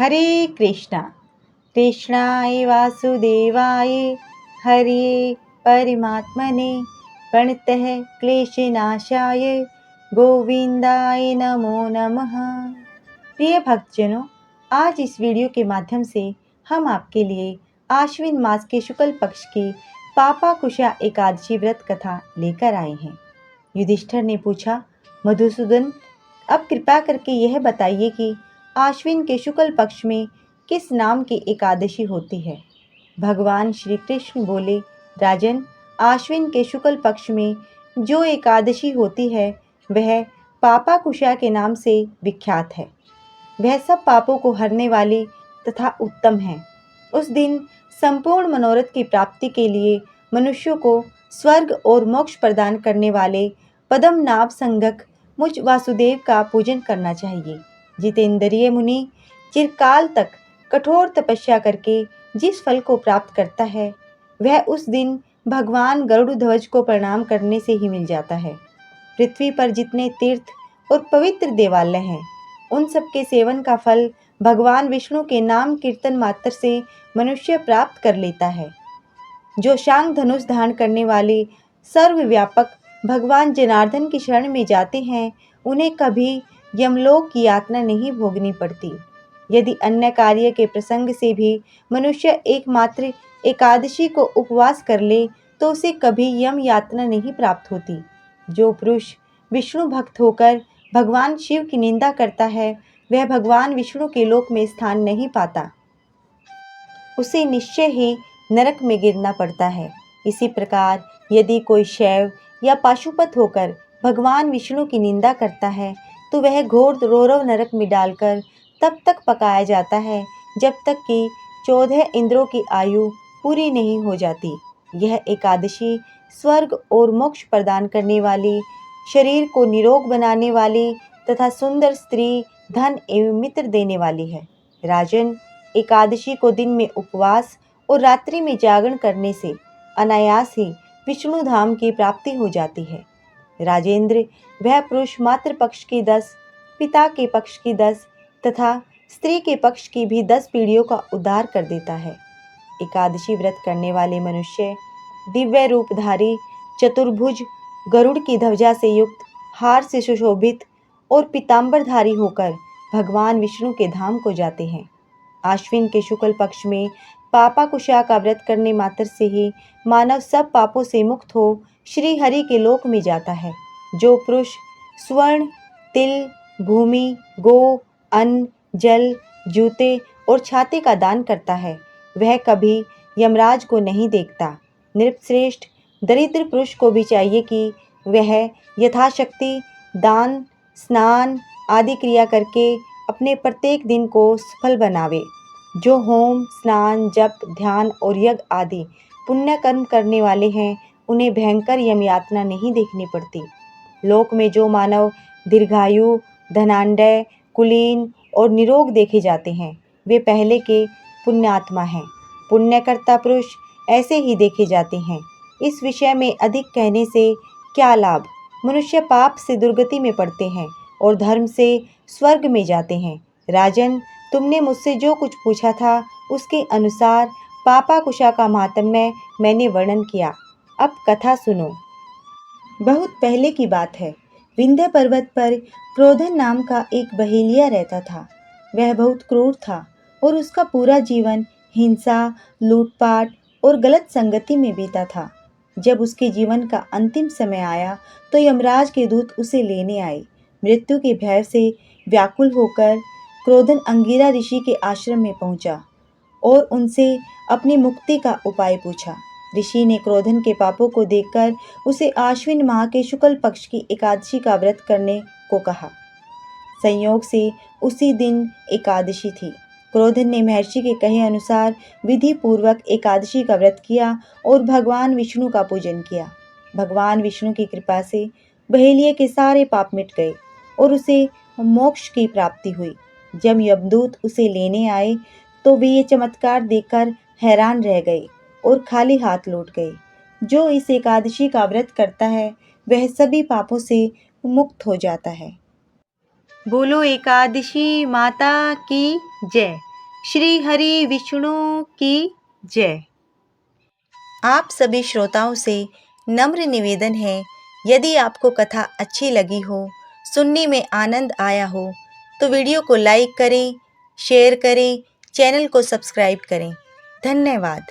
हरे कृष्णा कृष्णाय वासुदेवाय हरे परमात्मने प्रणतः क्लेशनाशाय गोविंदाय नमो नमः। प्रिय भक्तजनों, आज इस वीडियो के माध्यम से हम आपके लिए आश्विन मास के शुक्ल पक्ष की पापाकुशा एकादशी व्रत कथा लेकर आए हैं। युधिष्ठिर ने पूछा, मधुसूदन, अब कृपा करके यह बताइए कि आश्विन के शुक्ल पक्ष में किस नाम की एकादशी होती है। भगवान श्री कृष्ण बोले, राजन, आश्विन के शुक्ल पक्ष में जो एकादशी होती है वह पापाकुशा के नाम से विख्यात है। वह सब पापों को हरने वाली तथा उत्तम है। उस दिन संपूर्ण मनोरथ की प्राप्ति के लिए मनुष्यों को स्वर्ग और मोक्ष प्रदान करने वाले पद्मनाभ संगक मुझ वासुदेव का पूजन करना चाहिए। जितेंद्रिय मुनि चिरकाल तक कठोर तपस्या करके जिस फल को प्राप्त करता है वह उस दिन भगवान गरुड़ ध्वज को प्रणाम करने से ही मिल जाता है। पृथ्वी पर जितने तीर्थ और पवित्र देवालय हैं उन सब के सेवन का फल भगवान विष्णु के नाम कीर्तन मात्र से मनुष्य प्राप्त कर लेता है। जो शांग धनुष धारण करने वाले सर्वव्यापक भगवान जनार्दन की शरण में जाते हैं उन्हें कभी यमलोक की यातना नहीं भोगनी पड़ती। यदि अन्य कार्य के प्रसंग से भी मनुष्य एकमात्र एकादशी को उपवास कर ले तो उसे कभी यम यातना नहीं प्राप्त होती। जो पुरुष विष्णु भक्त होकर भगवान शिव की निंदा करता है वह भगवान विष्णु के लोक में स्थान नहीं पाता, उसे निश्चय ही नरक में गिरना पड़ता है। इसी प्रकार यदि कोई शैव या पाशुपत होकर भगवान विष्णु की निंदा करता है तो वह घोर रौरव नरक में डालकर तब तक पकाया जाता है जब तक कि 14 इंद्रों की आयु पूरी नहीं हो जाती। यह एकादशी स्वर्ग और मोक्ष प्रदान करने वाली, शरीर को निरोग बनाने वाली तथा सुंदर स्त्री, धन एवं मित्र देने वाली है। राजन, एकादशी को दिन में उपवास और रात्रि में जागरण करने से अनायास ही विष्णु धाम की प्राप्ति हो जाती है। राजेंद्र, वह पुरुष मातृ पक्ष की 10, पिता के पक्ष की 10 तथा स्त्री के पक्ष की भी 10 पीढ़ियों का उद्धार कर देता है। एकादशी व्रत करने वाले मनुष्य दिव्य रूपधारी, चतुर्भुज, गरुड़ की ध्वजा से युक्त, हार से सुशोभित और पीतांबरधारी होकर भगवान विष्णु के धाम को जाते हैं। आश्विन के शुक्ल पक्ष में पापाकुशा का व्रत करने मात्र से ही मानव सब पापों से मुक्त हो श्री हरि के लोक में जाता है। जो पुरुष स्वर्ण, तिल, भूमि, गो, अन्न, जल, जूते और छाते का दान करता है वह कभी यमराज को नहीं देखता। नृपश्रेष्ठ, दरिद्र पुरुष को भी चाहिए कि वह यथाशक्ति दान, स्नान आदि क्रिया करके अपने प्रत्येक दिन को सफल बनावे। जो होम, स्नान, जप, ध्यान और यज्ञ आदि पुण्य कर्म करने वाले हैं उन्हें भयंकर यम यातना नहीं देखनी पड़ती। लोक में जो मानव दीर्घायु, धनाढ्य, कुलीन और निरोग देखे जाते हैं वे पहले के पुण्यात्मा हैं। पुण्यकर्ता पुरुष ऐसे ही देखे जाते हैं। इस विषय में अधिक कहने से क्या लाभ। मनुष्य पाप से दुर्गति में पड़ते हैं और धर्म से स्वर्ग में जाते हैं। राजन, तुमने मुझसे जो कुछ पूछा था उसके अनुसार पापाकुशा का महात्म्य मैंने वर्णन किया। अब कथा सुनो। बहुत पहले की बात है। विंध्य पर्वत पर क्रोधन नाम का एक बहेलिया रहता था। वह बहुत क्रूर था और उसका पूरा जीवन हिंसा, लूटपाट और गलत संगति में बीता था। जब उसके जीवन का अंतिम समय आया तो यमराज के दूत उसे लेने आए। मृत्यु के भय से व्याकुल होकर क्रोधन अंगिरा ऋषि के आश्रम में पहुंचा और उनसे अपनी मुक्ति का उपाय पूछा। ऋषि ने क्रोधन के पापों को देखकर उसे आश्विन माह के शुक्ल पक्ष की एकादशी का व्रत करने को कहा। संयोग से उसी दिन एकादशी थी। क्रोधन ने महर्षि के कहे अनुसार विधि पूर्वक एकादशी का व्रत किया और भगवान विष्णु का पूजन किया। भगवान विष्णु की कृपा से बहेलिये के सारे पाप मिट गए और उसे मोक्ष की प्राप्ति हुई। जब यमदूत उसे लेने आए तो वे ये चमत्कार देखकर हैरान रह गए और खाली हाथ लौट गए। जो इस एकादशी का व्रत करता है वह सभी पापों से मुक्त हो जाता है। बोलो एकादशी माता की जय। श्री हरि विष्णु की जय। आप सभी श्रोताओं से नम्र निवेदन है, यदि आपको कथा अच्छी लगी हो, सुनने में आनंद आया हो, तो वीडियो को लाइक करें, शेयर करें, चैनल को सब्सक्राइब करें। धन्यवाद।